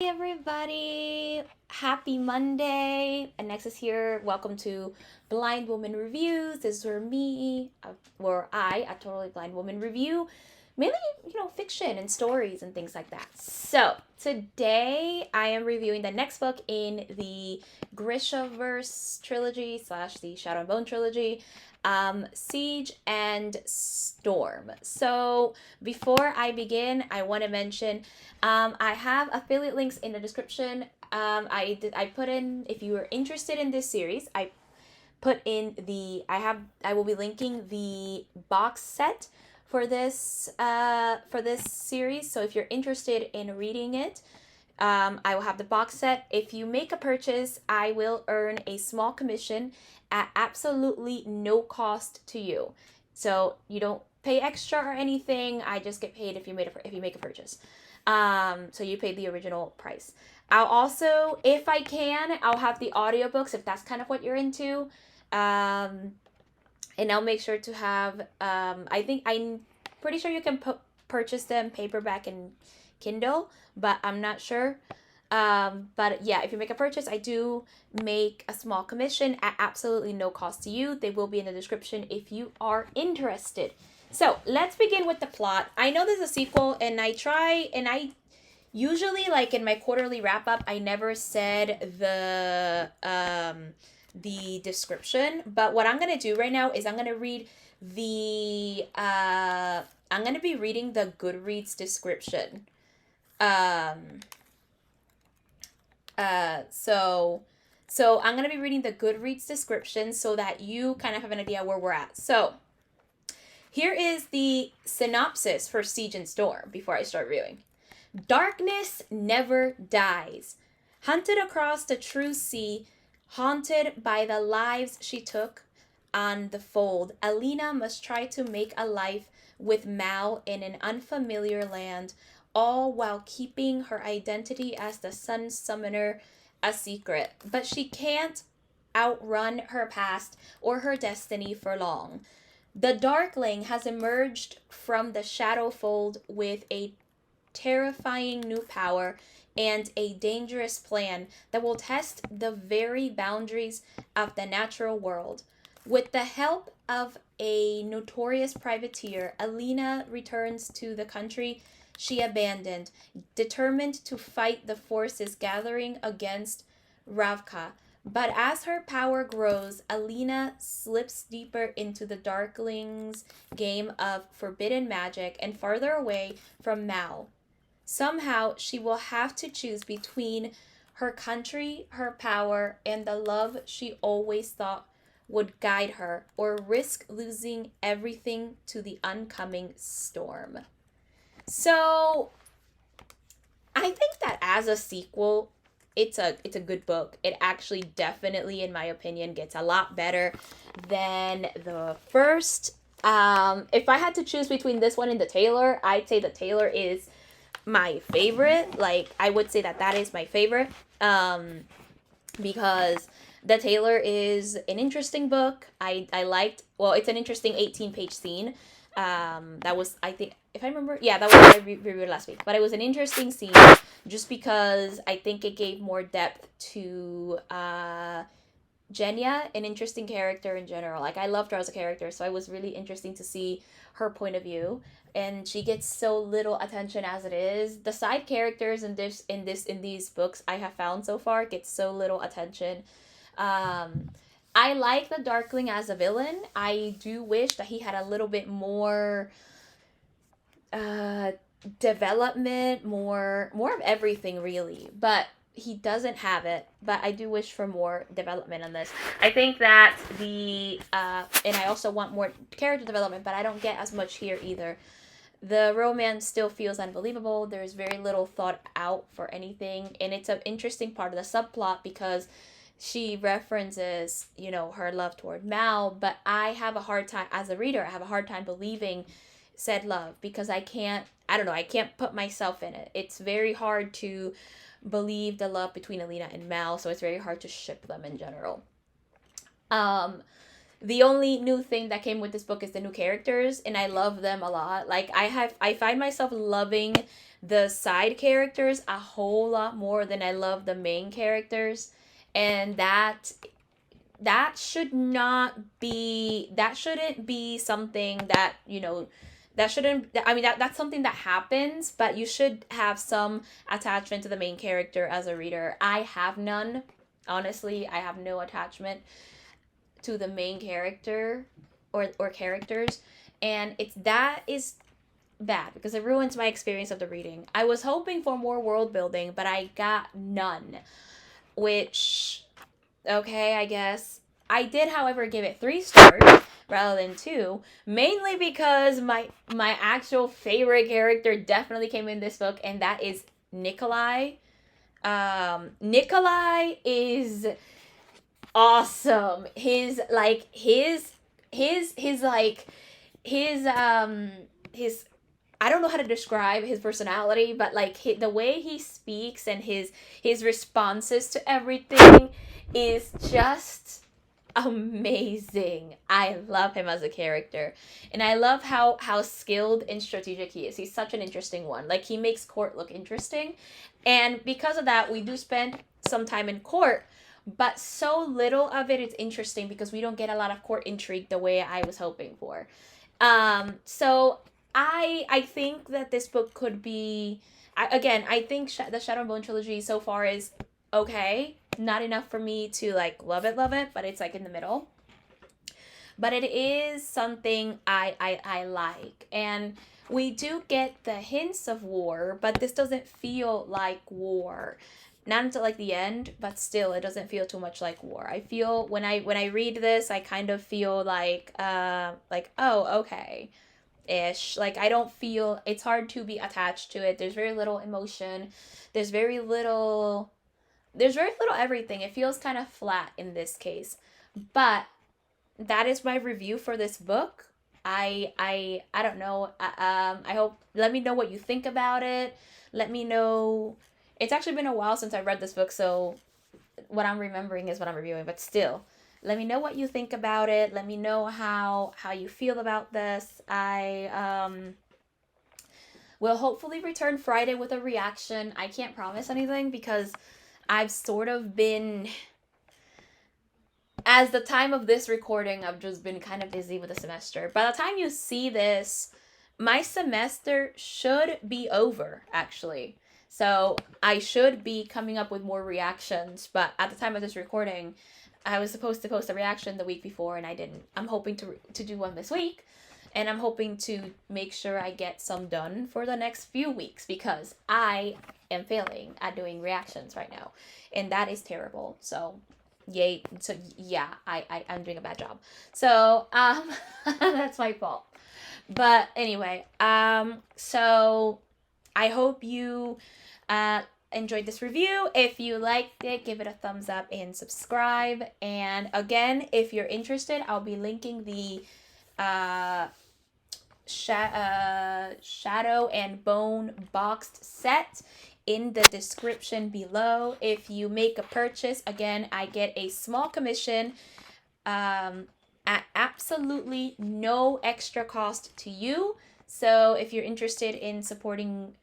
Hey everybody, happy Monday. Anexis here. Welcome to Blind Woman Reviews. This is where a totally blind woman, review mainly, fiction and stories and things like that. So, today I am reviewing the next book in the Grishaverse trilogy slash the Shadow and Bone trilogy, Siege and Storm. So, before I begin, I want to mention I have affiliate links in the description. I put in, if you are interested in this series, I will be linking the box set for this series. So if you're interested in reading it, I will have the box set. If you make a purchase, I will earn a small commission at absolutely no cost to you. So you don't pay extra or anything. I just get paid if you make a purchase. So you paid the original price. I'll also, if I can, I'll have the audiobooks if that's kind of what you're into. And I'll make sure to have, I'm pretty sure you can purchase them paperback and Kindle, but I'm not sure. But yeah, if you make a purchase, I do make a small commission at absolutely no cost to you. They will be in the description if you are interested. So let's begin with the plot. I know there's a sequel, and I usually, like in my quarterly wrap up, I never said the description, but what I'm gonna do right now is I'm gonna read I'm gonna be reading the Goodreads description. Um, so I'm gonna be reading the Goodreads description so that you kind of have an idea where we're at. So here is the synopsis for Siege and Storm before I start reviewing. Darkness never dies. Hunted across the true sea, haunted by the lives she took on the fold, Alina must try to make a life with Mal in an unfamiliar land, all while keeping her identity as the Sun Summoner a secret. But she can't outrun her past or her destiny for long. The Darkling has emerged from the Shadow Fold with a terrifying new power and a dangerous plan that will test the very boundaries of the natural world. With the help of a notorious privateer, Alina returns to the country she abandoned, determined to fight the forces gathering against Ravka. But as her power grows, Alina slips deeper into the Darkling's game of forbidden magic and farther away from Mal. Somehow, she will have to choose between her country, her power, and the love she always thought would guide her, or risk losing everything to the oncoming storm. So, I think that as a sequel, it's a good book. It actually definitely, in my opinion, gets a lot better than the first. If I had to choose between this one and the Taylor, I'd say the Taylor is my favorite. Like, I would say that is my favorite, because the Taylor is an interesting book. I liked, well, it's an interesting 18-page scene. That was, I think, if I remember, yeah, that was what I reviewed last week. But it was an interesting scene just because I think it gave more depth to Jenya, an interesting character in general. Like, I loved her as a character, so it was really interesting to see her point of view. And she gets so little attention as it is. The side characters in these books I have found so far get so little attention. I like the Darkling as a villain. I do wish that he had a little bit more development, more of everything really. But he doesn't have it. But I do wish for more development on this. I think that and I also want more character development, but I don't get as much here either. The romance still feels unbelievable. There's very little thought out for anything, and it's an interesting part of the subplot because she references, her love toward Mal, but I have a hard time, as a reader, I have a hard time believing said love because I can't put myself in it. It's very hard to believe the love between Alina and Mal, so it's very hard to ship them in general. The only new thing that came with this book is the new characters, and I love them a lot. Like I find myself loving the side characters a whole lot more than I love the main characters. And that shouldn't be something that, that shouldn't, I mean, that's something that happens, but you should have some attachment to the main character as a reader. I have none. Honestly, I have no attachment to the main character or characters, and that is bad because it ruins my experience of the reading. I was hoping for more world building, but I got none, which, okay, I guess. I did, however, give it 3 stars rather than 2, mainly because my actual favorite character definitely came in this book, and that is Nikolai. Nikolai is awesome. His I don't know how to describe his personality, but like the way he speaks and his responses to everything is just amazing. I love him as a character, and I love how skilled and strategic he is. He's such an interesting one. Like, he makes court look interesting, and because of that, we do spend some time in court, but so little of it is interesting because we don't get a lot of court intrigue the way I was hoping for. So I think that this book could be, I think the Shadow and Bone trilogy so far is okay. Not enough for me to like love it, but it's like in the middle. But it is something I like, and we do get the hints of war, but this doesn't feel like war. Not until like the end, but still, it doesn't feel too much like war. I feel when I read this, I kind of feel like oh, okay, ish. Like, I don't feel, it's hard to be attached to it. There's very little emotion. There's very little everything. It feels kind of flat in this case. But that is my review for this book. I don't know. I hope, let me know what you think about it. Let me know. It's actually been a while since I read this book, so what I'm remembering is what I'm reviewing, but still, let me know what you think about it. Let me know how you feel about this. I will hopefully return Friday with a reaction. I can't promise anything because I've sort of been, as the time of this recording, I've just been kind of busy with the semester. By the time you see this, my semester should be over, actually. So I should be coming up with more reactions, but at the time of this recording, I was supposed to post a reaction the week before, and I didn't. I'm hoping to do one this week, and I'm hoping to make sure I get some done for the next few weeks, because I am failing at doing reactions right now, and that is terrible. So yay. So yeah, I'm doing a bad job. So that's my fault. But anyway, so I hope you enjoyed this review. If you liked it, give it a thumbs up and subscribe. And again, if you're interested, I'll be linking the Shadow and Bone boxed set in the description below. If you make a purchase, again, I get a small commission at absolutely no extra cost to you. So if you're interested in supporting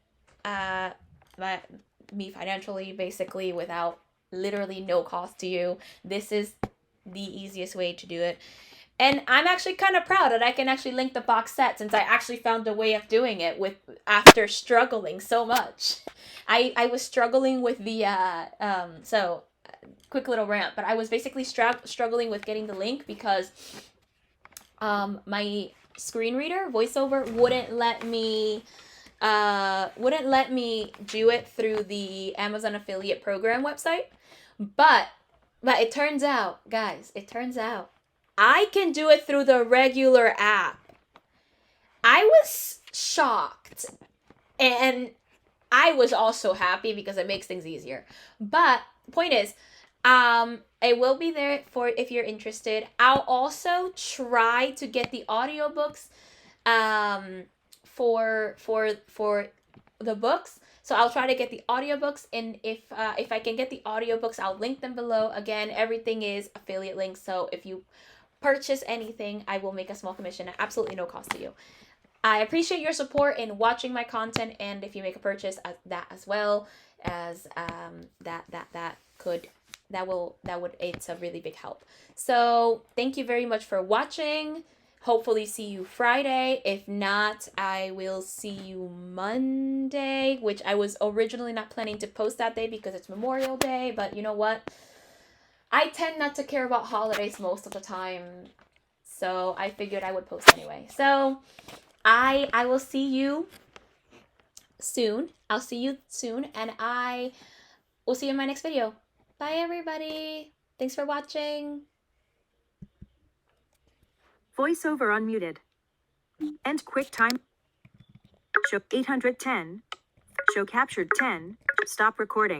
me financially, basically without literally no cost to you, this is the easiest way to do it. And I'm actually kind of proud that I can actually link the box set, since I actually found a way of doing it after struggling so much. I was struggling with the so quick little rant, but I was basically struggling with getting the link because my screen reader VoiceOver wouldn't let me do it through the Amazon affiliate program website. But it turns out, guys, I can do it through the regular app. I was shocked, and I was also happy because it makes things easier. But the point is, it will be there for if you're interested. I'll also try to get the audiobooks for the books. So I'll try to get the audiobooks, and if I can get the audiobooks, I'll link them below. Again, everything is affiliate links, so if you purchase anything, I will make a small commission at absolutely no cost to you. I appreciate your support in watching my content, and if you make a purchase that as well, as it's a really big help. So thank you very much for watching. Hopefully see you Friday. If not, I will see you Monday, which I was originally not planning to post that day because it's Memorial Day, but you know what? I tend not to care about holidays most of the time, so I figured I would post anyway. So I will see you soon. I'll see you soon, and I will see you in my next video. Bye, everybody. Thanks for watching. Voiceover unmuted. End quick time. Show 810. Show captured 10. Stop recording.